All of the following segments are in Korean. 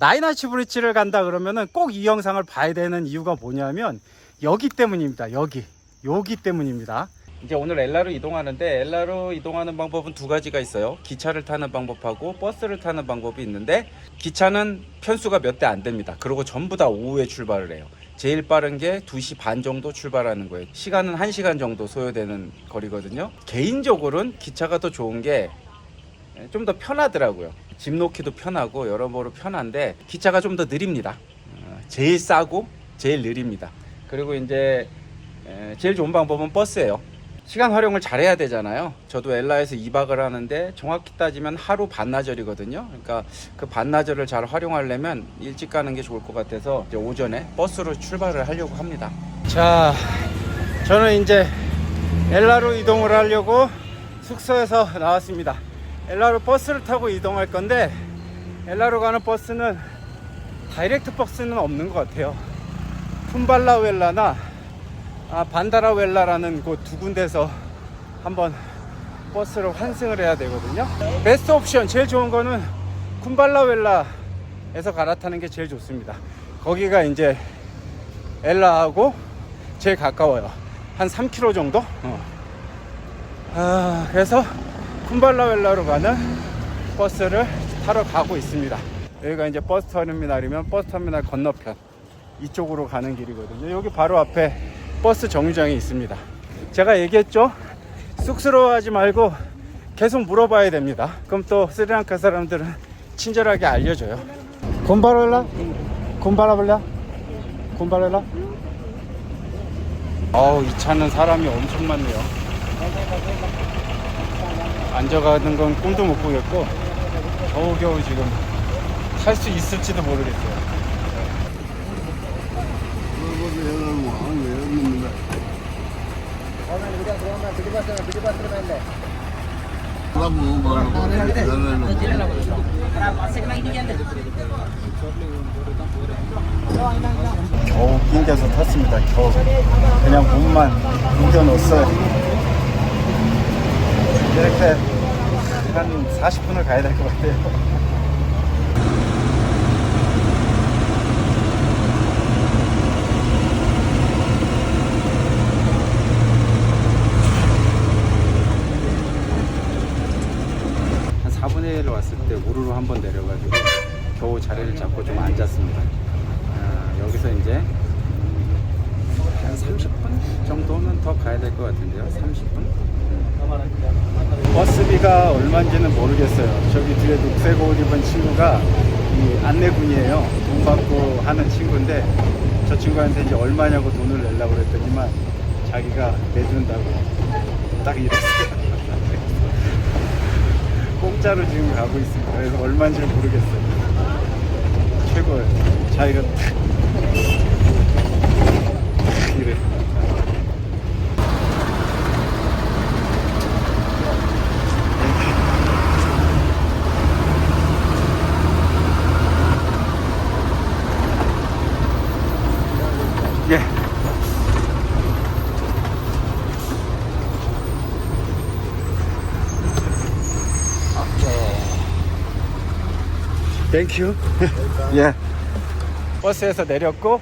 나이나치 브릿지를 간다 그러면은 꼭 이 영상을 봐야 되는 이유가 뭐냐면 여기 때문입니다. 여기 때문입니다. 이제 오늘 엘라로 이동하는데, 엘라로 이동하는 방법은 두 가지가 있어요. 기차를 타는 방법하고 버스를 타는 방법이 있는데, 기차는 편수가 몇 대 안 됩니다. 그리고 전부 다 오후에 출발을 해요. 제일 빠른 게 2시 반 정도 출발하는 거예요. 시간은 1시간 정도 소요되는 거리거든요. 개인적으로는 기차가 더 좋은 게 좀 더 편하더라고요. 짐 놓기도 편하고 여러모로 편한데, 기차가 좀 더 느립니다. 제일 싸고 제일 느립니다. 그리고 이제 제일 좋은 방법은 버스예요. 시간 활용을 잘해야 되잖아요. 저도 엘라에서 2박을 하는데 정확히 따지면 하루 반나절이거든요. 그러니까 그 반나절을 잘 활용하려면 일찍 가는 게 좋을 것 같아서 이제 오전에 버스로 출발을 하려고 합니다. 자, 저는 이제 엘라로 이동을 하려고 숙소에서 나왔습니다. 엘라로 버스를 타고 이동할 건데, 엘라로 가는 버스는 다이렉트 버스는 없는 것 같아요. 쿤발라웰라나 반다라웰라라는 그 두 군데서 한번 버스를 환승을 해야 되거든요. 베스트 옵션, 제일 좋은 거는 쿤발라웰라에서 갈아타는 게 제일 좋습니다. 거기가 이제 엘라하고 제일 가까워요. 한 3km 정도? 그래서 쿤발라웰라로 가는 버스를 타러 가고 있습니다. 여기가 이제 버스 터미널이면 버스 터미널 건너편 이쪽으로 가는 길이거든요. 여기 바로 앞에 버스 정류장이 있습니다. 제가 얘기했죠? 쑥스러워하지 말고 계속 물어봐야 됩니다. 그럼 또 스리랑카 사람들은 친절하게 알려줘요. 곰바랄라? 곰바라블라? 곰바랄라? 이 차는 사람이 엄청 많네요. 앉아가는 건 꿈도 못 꾸겠고, 겨우겨우 지금 탈 수 있을지도 모르겠어요. 겨우 낑겨서 탔습니다. 겨우 그냥 몸만 낑겨놓았어요. 이렇게 한 40분을 가야 될 것 같아요. 한 4분의 1로 왔을 때 우르르 한번 내려가지고 겨우 자리를 잡고 좀 앉았습니다. 여기서 이제 한 30분 정도는 더 가야 될 것 같은데요. 30분? 버스비가 얼마인지는 모르겠어요. 저기 뒤에 녹색 옷 입은 친구가 이 안내분이에요. 돈 받고 하는 친구인데, 저 친구한테 이제 얼마냐고 돈을 내려고 그랬더니만 자기가 내준다고 딱 이랬어요. 공짜로 지금 가고 있습니다. 그래서 얼마인지 모르겠어요. 최고예요. 자기가 탁 이래. 예. 땡큐. 예. 버스에서 내렸고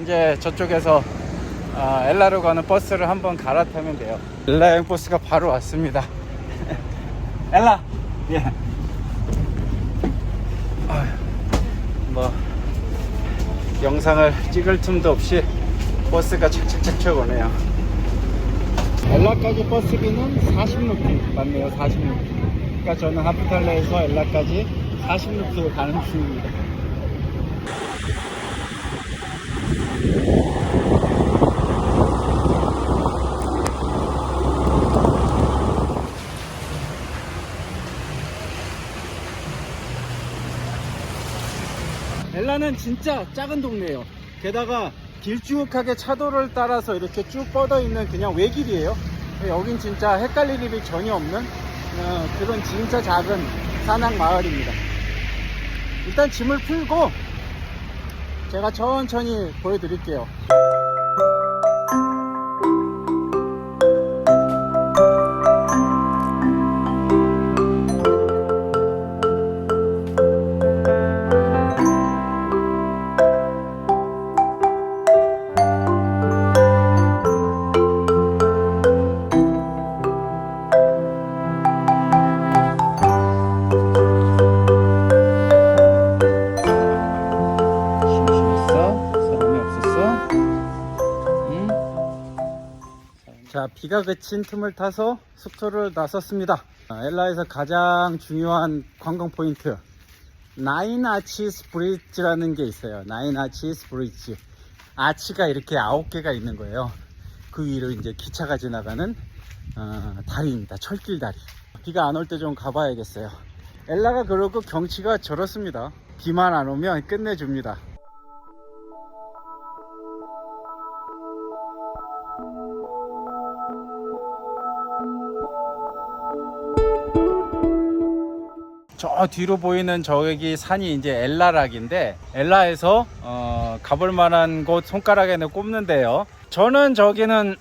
이제 저쪽에서 엘라로 가는 버스를 한번 갈아타면 돼요. 엘라행 버스가 바로 왔습니다. 엘라. 예. 뭐 영상을 찍을 틈도 없이 버스가 착착착착 오네요. 엘라까지 버스비는 40루피 맞네요. 40루피. 그러니까 저는 하프탈레에서 엘라까지 40루피에 가는 중입니다. 엘라는 진짜 작은 동네예요. 게다가 길쭉하게 차도를 따라서 이렇게 쭉 뻗어 있는 그냥 외길이에요. 여긴 진짜 헷갈릴 일이 전혀 없는 그런 진짜 작은 산악 마을입니다. 일단 짐을 풀고 제가 천천히 보여드릴게요. 비가 그친 틈을 타서 숙소를 나섰습니다. 엘라에서 가장 중요한 관광 포인트 나인 아치스 브릿지라는 게 있어요. 나인 아치스 브릿지. 아치가 이렇게 9개가 있는 거예요. 그 위로 이제 기차가 지나가는 다리입니다. 철길 다리. 비가 안 올 때 좀 가봐야겠어요. 엘라가 그러고 경치가 저렇습니다. 비만 안 오면 끝내줍니다. 저 뒤로 보이는 저기 산이 이제 엘라락인데, 엘라에서 가볼 만한 곳 손가락에 꼽는데요. 저는 저기는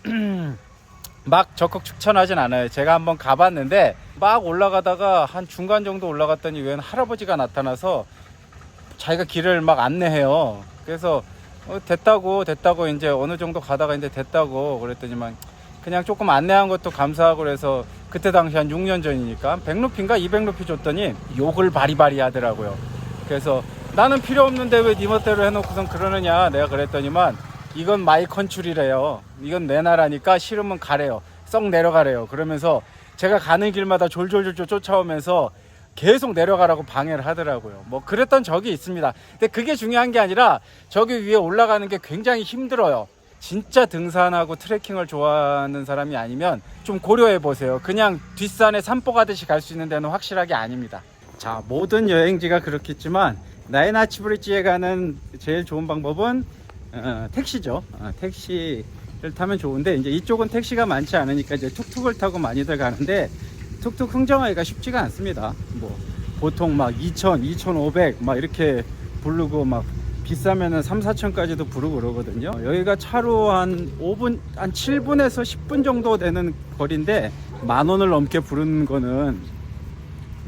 막 적극 추천하진 않아요. 제가 한번 가봤는데 막 올라가다가 한 중간 정도 올라갔더니 웬 할아버지가 나타나서 자기가 길을 막 안내해요. 그래서 됐다고 이제 어느 정도 가다가 이제 됐다고 그랬더니만 그냥 조금 안내한 것도 감사하고 그래서 그때 당시 한 6년 전이니까 100루피인가 200루피 줬더니 욕을 바리바리 하더라고요. 그래서 나는 필요 없는데 왜 네 멋대로 해놓고선 그러느냐 내가 그랬더니만 이건 마이 컨츄리래요. 이건 내 나라니까 싫으면 가래요. 썩 내려가래요. 그러면서 제가 가는 길마다 졸졸졸 쫓아오면서 계속 내려가라고 방해를 하더라고요. 뭐 그랬던 적이 있습니다. 근데 그게 중요한 게 아니라 저기 위에 올라가는 게 굉장히 힘들어요. 진짜 등산하고 트레킹을 좋아하는 사람이 아니면 좀 고려해 보세요. 그냥 뒷산에 산보 가듯이 갈 수 있는 데는 확실하게 아닙니다. 자, 모든 여행지가 그렇겠지만 나인 아치 브릿지에 가는 제일 좋은 방법은 택시죠. 택시를 타면 좋은데 이제 이쪽은 택시가 많지 않으니까 이제 툭툭을 타고 많이들 가는데 툭툭 흥정하기가 쉽지가 않습니다. 뭐 보통 막 2,000, 2,500 막 이렇게 부르고 막 비싸면은 3, 4천까지도 부르고 그러거든요. 여기가 차로 한 5분, 한 7분에서 10분 정도 되는 거리인데 10,000원을 넘게 부르는 거는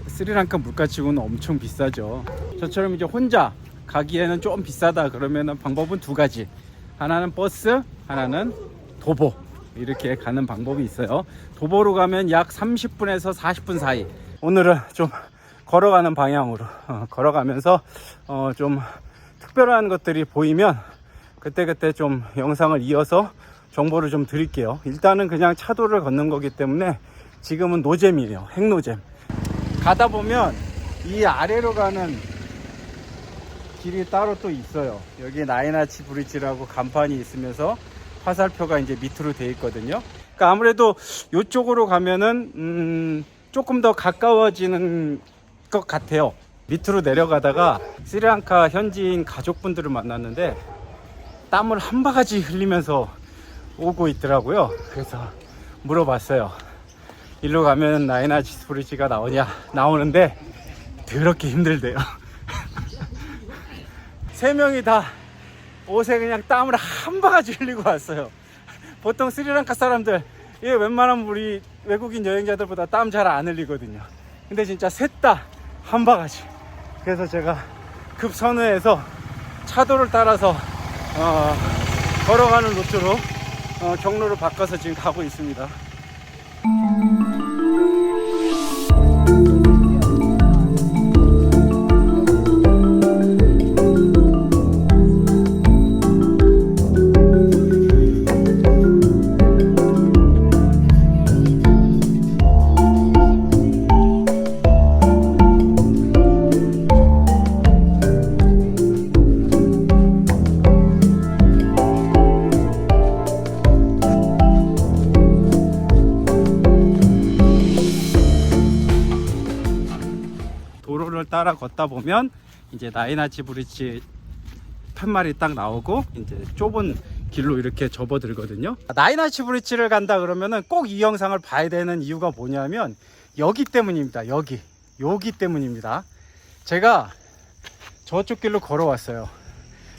스리랑카 물가치고는 엄청 비싸죠. 저처럼 이제 혼자 가기에는 좀 비싸다 그러면은 방법은 두 가지. 하나는 버스, 하나는 도보. 이렇게 가는 방법이 있어요. 도보로 가면 약 30분에서 40분 사이. 오늘은 좀 걸어가는 방향으로 걸어가면서 좀 특별한 것들이 보이면 그때그때 좀 영상을 이어서 정보를 좀 드릴게요. 일단은 그냥 차도를 걷는 거기 때문에 지금은 노잼이에요. 핵노잼. 가다 보면 이 아래로 가는 길이 따로 또 있어요. 여기 나인 아치 브릿지라고 간판이 있으면서 화살표가 이제 밑으로 돼 있거든요. 그러니까 아무래도 이쪽으로 가면은 조금 더 가까워지는 것 같아요. 밑으로 내려가다가 스리랑카 현지인 가족분들을 만났는데 땀을 한 바가지 흘리면서 오고 있더라고요. 그래서 물어봤어요. 일로 가면 나인 아치 브릿지가 나오냐? 나오는데 더럽게 힘들대요. 세 명이 다 옷에 그냥 땀을 한 바가지 흘리고 왔어요. 보통 스리랑카 사람들 이게 웬만하면 우리 외국인 여행자들보다 땀 잘 안 흘리거든요. 근데 진짜 셋 다 한 바가지. 그래서 제가 급 선회해서 차도를 따라서 걸어가는 루트로 경로를 바꿔서 지금 가고 있습니다. 도로를 따라 걷다 보면 이제 나인 아치 브릿지 팻말이 딱 나오고 이제 좁은 길로 이렇게 접어들거든요. 나인 아치 브릿지를 간다 그러면은 꼭 이 영상을 봐야 되는 이유가 뭐냐면 여기 때문입니다. 여기 때문입니다. 제가 저쪽 길로 걸어왔어요.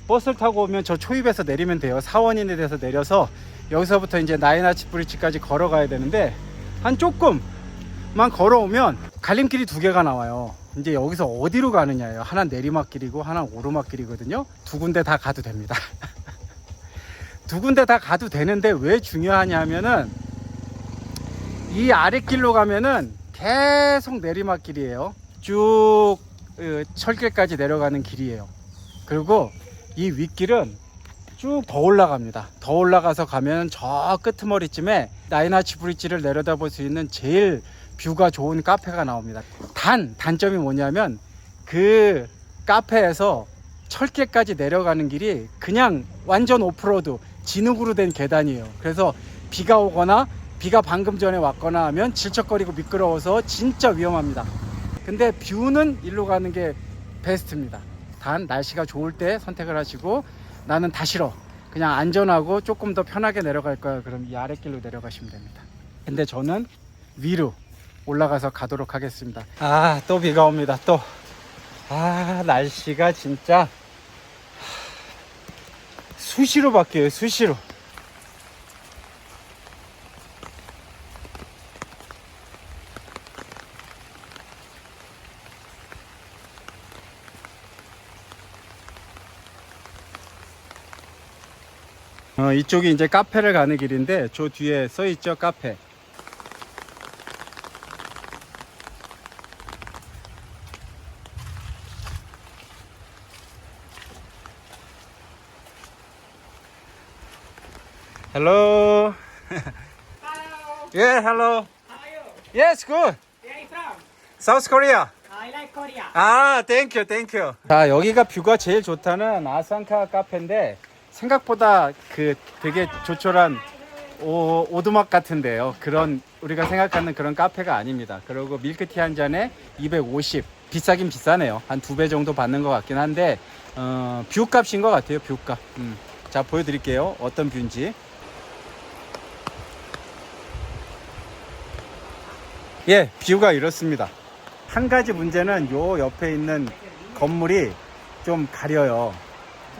버스를 타고 오면 저 초입에서 내리면 돼요. 사원인에 대해서 내려서 여기서부터 이제 나인 아치 브릿지까지 걸어가야 되는데 한 조금만 걸어오면 갈림길이 두 개가 나와요. 이제 여기서 어디로 가느냐예요. 하나 내리막길이고 하나 오르막길이거든요. 두 군데 다 가도 됩니다. 두 군데 다 가도 되는데 왜 중요하냐면은 이 아랫길로 가면은 계속 내리막길이에요. 쭉 철길까지 내려가는 길이에요. 그리고 이 윗길은 쭉 더 올라갑니다. 더 올라가서 가면 저 끄트머리쯤에 나인아치 브릿지를 내려다볼 수 있는 제일 뷰가 좋은 카페가 나옵니다. 단점이 뭐냐면 그 카페에서 철길까지 내려가는 길이 그냥 완전 오프로드 진흙으로 된 계단이에요. 그래서 비가 오거나 비가 방금 전에 왔거나 하면 질척거리고 미끄러워서 진짜 위험합니다. 근데 뷰는 일로 가는 게 베스트입니다. 단 날씨가 좋을 때 선택을 하시고, 나는 다 싫어, 그냥 안전하고 조금 더 편하게 내려갈 거야, 그럼 이 아랫길로 내려가시면 됩니다. 근데 저는 위로 올라가서 가도록 하겠습니다. 또 비가 옵니다. 또 날씨가 진짜 수시로 바뀌어요. 수시로. 이쪽이 이제 카페를 가는 길인데, 저 뒤에 써 있죠, 카페. Hello. Hello. Yeah, hello. How are you? Yes, good. Where are you from? South Korea. I like Korea. Thank you, thank you. 자, 여기가 뷰가 제일 좋다는 아산카 카페인데, 생각보다 그 되게 조촐한 오두막 같은데요. 그런 우리가 생각하는 그런 카페가 아닙니다. 그리고 밀크티 한 잔에 250. 비싸긴 비싸네요. 한 2배 정도 받는 것 같긴 한데, 뷰 값인 것 같아요. 뷰 값. 자, 보여드릴게요. 어떤 뷰인지. 예, 뷰가 이렇습니다. 한 가지 문제는 요 옆에 있는 건물이 좀 가려요.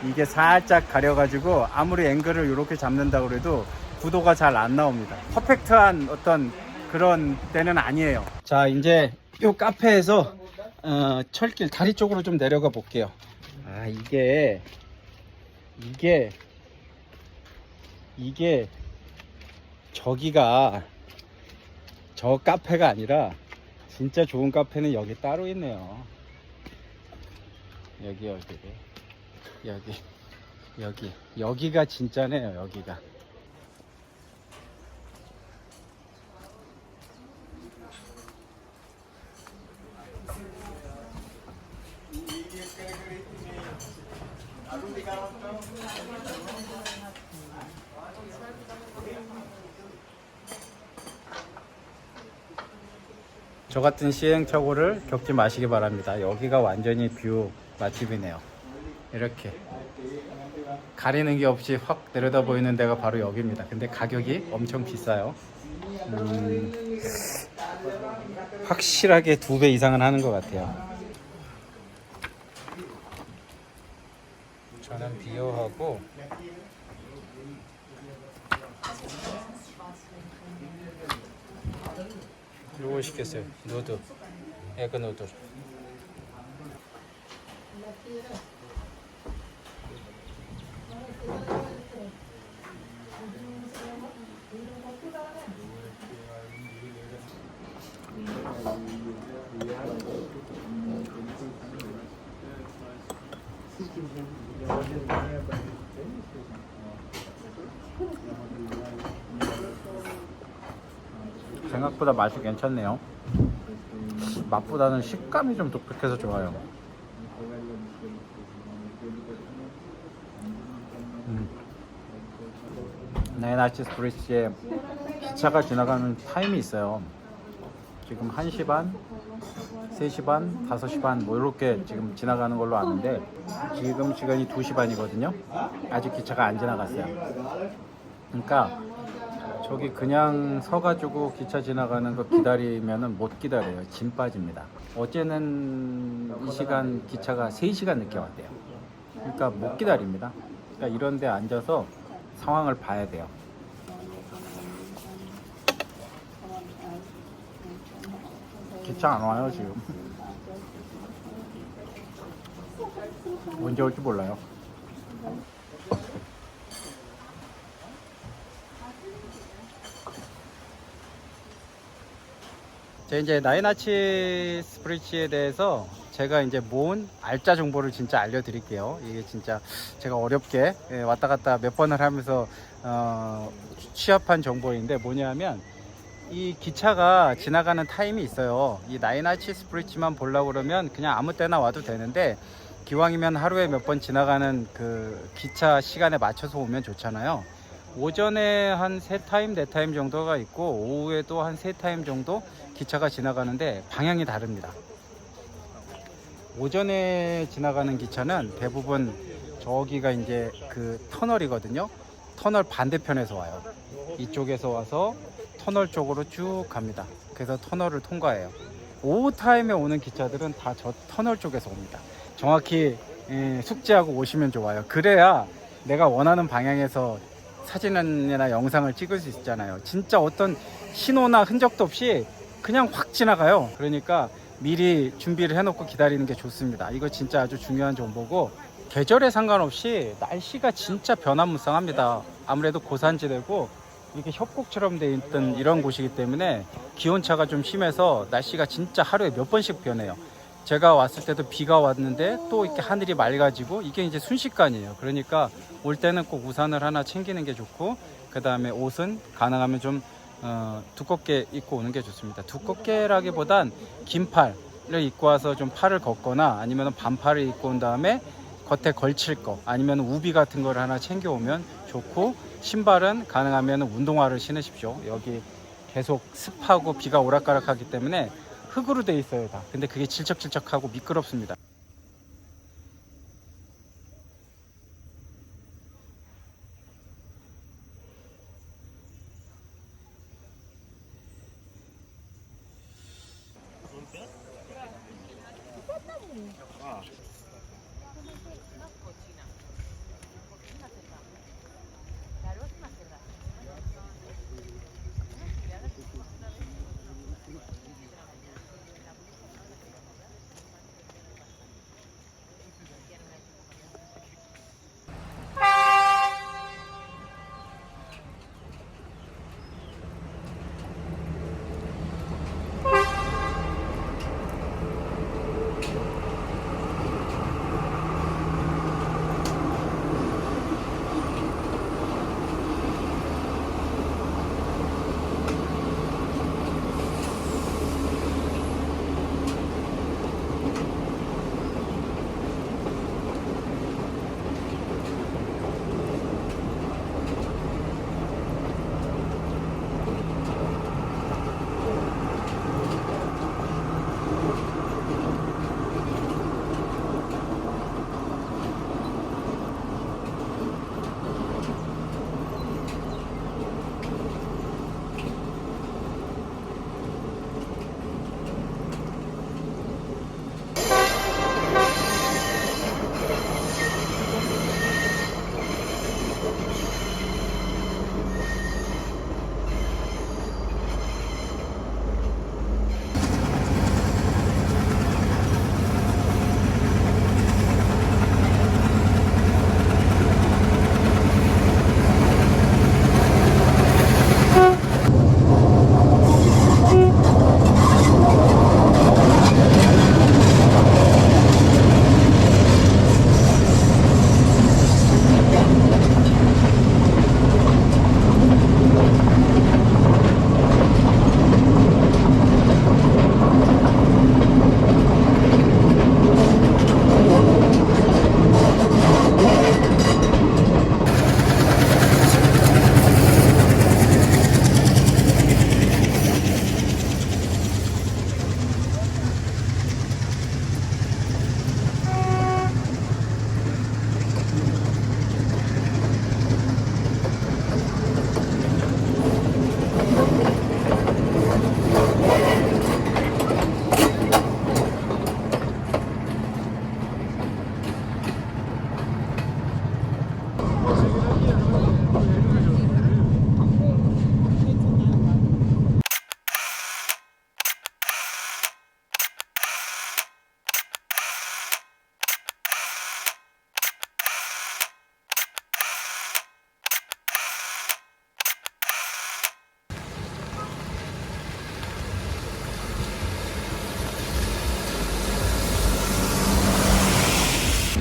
이게 살짝 가려가지고 아무리 앵글을 이렇게 잡는다고 해도 구도가 잘 안 나옵니다. 퍼펙트한 어떤 그런 때는 아니에요. 자, 이제 요 카페에서 철길 다리 쪽으로 좀 내려가 볼게요. 이게 저기가 저 카페가 아니라 진짜 좋은 카페는 여기 따로 있네요. 여기가 진짜네요. 여기가. 저 같은 시행착오를 겪지 마시기 바랍니다. 여기가 완전히 뷰 맛집이네요. 이렇게 가리는 게 없이 확 내려다 보이는 데가 바로 여기입니다. 근데 가격이 엄청 비싸요. 확실하게 2배 이상은 하는 것 같아요. 저는 비어하고 요거 시켰어요. 누드, 에그 누들. 생각보다 맛이 괜찮네요. 맛보다는 식감이 좀 독특해서 좋아요. 나인아치 브릿지에 기차가 지나가는 타임이 있어요. 지금 1시 반, 3시 반, 5시 반 뭐 이렇게 지금 지나가는 걸로 아는데, 지금 시간이 2시 반이거든요. 아직 기차가 안 지나갔어요. 그러니까 저기 그냥 서가지고 기차 지나가는 거 기다리면은 못 기다려요. 짐 빠집니다. 어제는 이 시간 기차가 3시간 늦게 왔대요. 그러니까 못 기다립니다. 그러니까 이런 데 앉아서 상황을 봐야 돼요. 기차 안 와요 지금. 언제 올지 몰라요. 자, 이제 나인아치 브릿지에 대해서 제가 이제 모은 알짜 정보를 진짜 알려드릴게요. 이게 진짜 제가 어렵게 왔다 갔다 몇 번을 하면서 취합한 정보인데 뭐냐면 이 기차가 지나가는 타임이 있어요. 이 나이나치스 브릿지만 보려고 그러면 그냥 아무 때나 와도 되는데 기왕이면 하루에 몇 번 지나가는 그 기차 시간에 맞춰서 오면 좋잖아요. 오전에 한 3타임, 4타임 정도가 있고 오후에도 한 3타임 정도 기차가 지나가는데 방향이 다릅니다. 오전에 지나가는 기차는 대부분 저기가 이제 그 터널이거든요. 터널 반대편에서 와요. 이쪽에서 와서 터널 쪽으로 쭉 갑니다. 그래서 터널을 통과해요. 오후 타임에 오는 기차들은 다 저 터널 쪽에서 옵니다. 정확히 숙지하고 오시면 좋아요. 그래야 내가 원하는 방향에서 사진이나 영상을 찍을 수 있잖아요. 진짜 어떤 신호나 흔적도 없이 그냥 확 지나가요. 그러니까 미리 준비를 해놓고 기다리는 게 좋습니다. 이거 진짜 아주 중요한 정보고, 계절에 상관없이 날씨가 진짜 변화무쌍합니다. 아무래도 고산지대고 이렇게 협곡처럼 돼 있던 이런 곳이기 때문에 기온차가 좀 심해서 날씨가 진짜 하루에 몇 번씩 변해요. 제가 왔을 때도 비가 왔는데 또 이렇게 하늘이 맑아지고, 이게 이제 순식간이에요. 그러니까 올 때는 꼭 우산을 하나 챙기는 게 좋고, 그 다음에 옷은 가능하면 좀 두껍게 입고 오는 게 좋습니다. 두껍게라기보단 긴 팔을 입고 와서 좀 팔을 걷거나 아니면 반팔을 입고 온 다음에 겉에 걸칠 거 아니면 우비 같은 거를 하나 챙겨 오면 좋고, 신발은 가능하면 운동화를 신으십시오. 여기 계속 습하고 비가 오락가락하기 때문에 흙으로 돼 있어요 다. 근데 그게 질척질척하고 미끄럽습니다.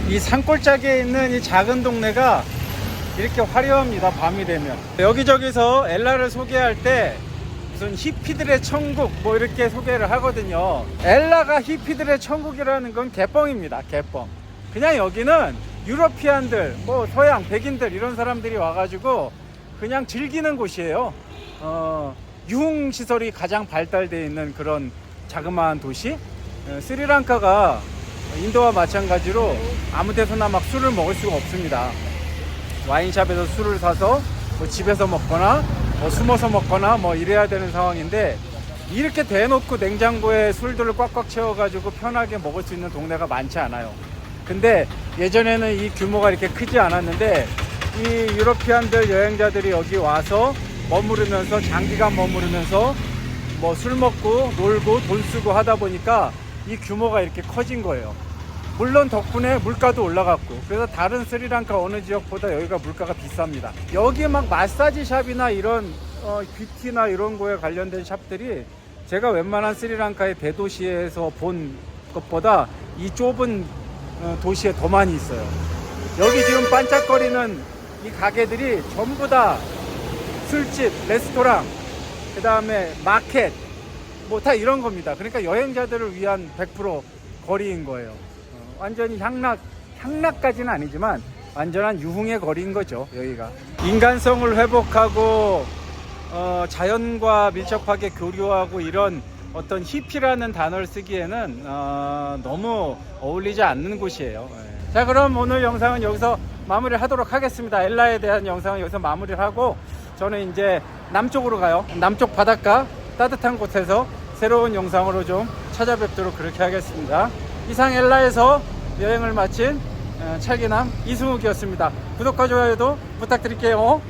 이 산골짜기에 있는 이 작은 동네가 이렇게 화려합니다. 밤이 되면. 여기저기서 엘라를 소개할 때 무슨 히피들의 천국 뭐 이렇게 소개를 하거든요. 엘라가 히피들의 천국이라는 건 개뻥입니다. 개뻥. 그냥 여기는 유러피안들, 뭐 서양 백인들 이런 사람들이 와가지고 그냥 즐기는 곳이에요. 유흥시설이 가장 발달되어 있는 그런 자그마한 도시. 스리랑카가 인도와 마찬가지로 아무 데서나 막 술을 먹을 수가 없습니다. 와인샵에서 술을 사서 뭐 집에서 먹거나 뭐 숨어서 먹거나 뭐 이래야 되는 상황인데, 이렇게 대놓고 냉장고에 술들을 꽉꽉 채워가지고 편하게 먹을 수 있는 동네가 많지 않아요. 근데 예전에는 이 규모가 이렇게 크지 않았는데, 이 유러피안들 여행자들이 여기 와서 머무르면서 장기간 머무르면서 뭐 술 먹고 놀고 돈 쓰고 하다 보니까 이 규모가 이렇게 커진 거예요. 물론 덕분에 물가도 올라갔고, 그래서 다른 스리랑카 어느 지역보다 여기가 물가가 비쌉니다. 여기 막 마사지 샵이나 이런 뷰티나 이런 거에 관련된 샵들이 제가 웬만한 스리랑카의 대도시에서 본 것보다 이 좁은 도시에 더 많이 있어요. 여기 지금 반짝거리는 이 가게들이 전부 다 술집, 레스토랑, 그 다음에 마켓 뭐 다 이런 겁니다. 그러니까 여행자들을 위한 100% 거리인 거예요. 완전히 향락까지는 아니지만 완전한 유흥의 거리인 거죠. 여기가 인간성을 회복하고 자연과 밀접하게 교류하고 이런 어떤 히피라는 단어를 쓰기에는 너무 어울리지 않는 곳이에요. 자, 그럼 오늘 영상은 여기서 마무리를 하도록 하겠습니다. 엘라에 대한 영상은 여기서 마무리를 하고, 저는 이제 남쪽으로 가요. 남쪽 바닷가 따뜻한 곳에서 새로운 영상으로 좀 찾아뵙도록 그렇게 하겠습니다. 이상 엘라에서 여행을 마친 찰기남 이승욱이었습니다. 구독과 좋아요도 부탁드릴게요.